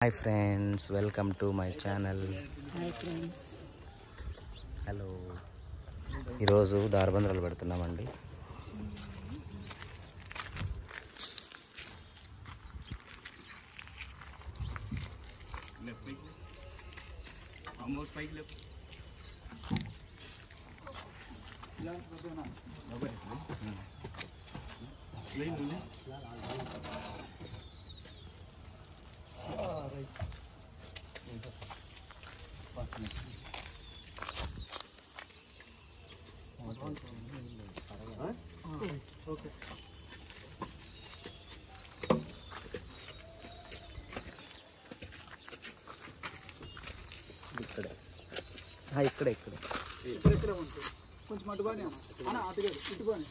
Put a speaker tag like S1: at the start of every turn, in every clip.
S1: Hi friends, welcome to my channel. Hello, ఈరోజు దారబందరాలు పెడుతున్నామండి. ఇక్కడ
S2: కొంచెం అటుబానే అటుగా ఇటుబానే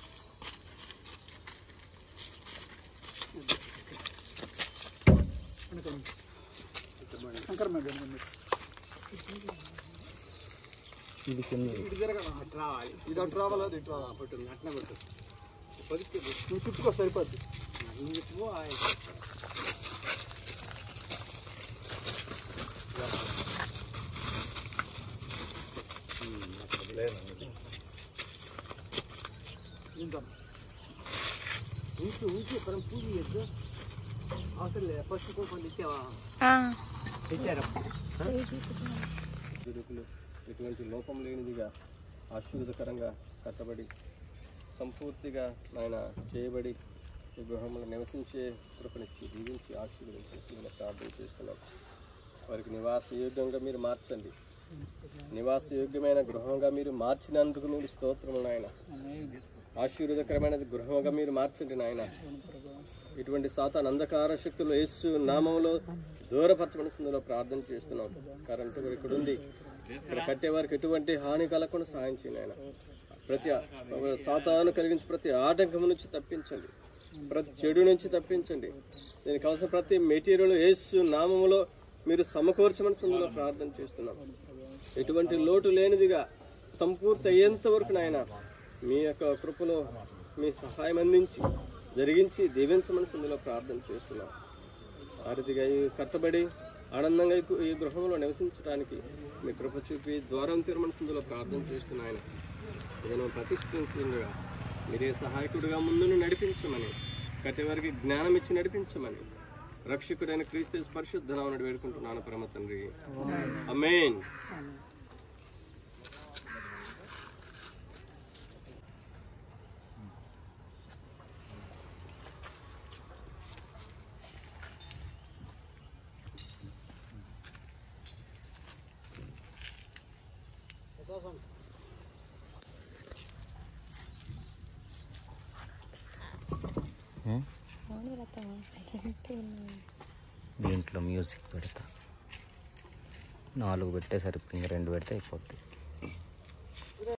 S2: శంకర్ మేడం
S1: ఇది కింద
S2: ఇటు జరగాలి, అటు రావాలి. ఇది అటు రావాలి, అది ఇటు రావాలి. పట్టు అట్లా పట్టు, నువ్వు చుట్టుకో సరిపోద్ది. పూజ చేద్దు అవసరం లేదు. పసుపు కొంచెం ఇచ్చావా?
S3: ఎటువంటి లోపం లేనిదిగా ఆశీర్వదకరంగా కట్టబడి సంపూర్తిగా ఆయన చేయబడి ఈ గృహంలో నివసించే కృపనిచ్చి దీవించి ఆశీర్వదించి ప్రార్థన చేస్తున్నాం. వారికి నివాసయోగ్యంగా మీరు మార్చండి. నివాసయోగ్యమైన గృహంగా మీరు మార్చినందుకు మీరు స్తోత్రములు నాయన. ఆశీర్వదకరమైన గృహంగా మీరు మార్చండి నాయన. ఇటువంటి సాతాను అంధకార శక్తులు యేసు నామములో దూరపరచబడుతుందో ప్రార్థన చేస్తున్నాం. కరెంటు ఇక్కడ ఉంది, ఇక్కడ కట్టే వారికి ఎటువంటి హాని కలగకుండా సహాయం చేయండి ఆయన. ప్రతి సాతాను కలిగించి ప్రతి ఆటంకం నుంచి తప్పించండి, ప్రతి చెడు నుంచి తప్పించండి. దీనికి కావాల్సిన ప్రతి మెటీరియల్ యేసు నామములో మీరు సమకూర్చమని సందులో ప్రార్థన చేస్తున్నాం. ఎటువంటి లోటు లేనిదిగా సంపూర్తి అయ్యేంత వరకు నాయన మీ యొక్క కృపలో మీ సహాయం అందించి జరిగించి దీవించమని సందులో ప్రార్థన చేస్తున్నాం. ఆ రీతిగా కట్టబడి ఆనందంగా ఈ గృహంలో నివసించడానికి మీ కృప చూపి ద్వారం తీరమని సందులో ప్రార్థన చేస్తున్న ఆయన ఏదైనా ప్రతిష్ఠించగా మీరే సహాయకుడిగా ముందును నడిపించమని, కట్టేవారికి జ్ఞానం ఇచ్చి నడిపించమని రక్షకుడైన క్రీస్తు పరిశుద్ధ నామమున వేడుకుంటున్నాను పరమ తండ్రి, ఆమేన్.
S1: దీంట్లో మ్యూజిక్ పెడతా. 4 పెట్టే సరిపోయింది, 2 పెడితే అయిపోద్ది.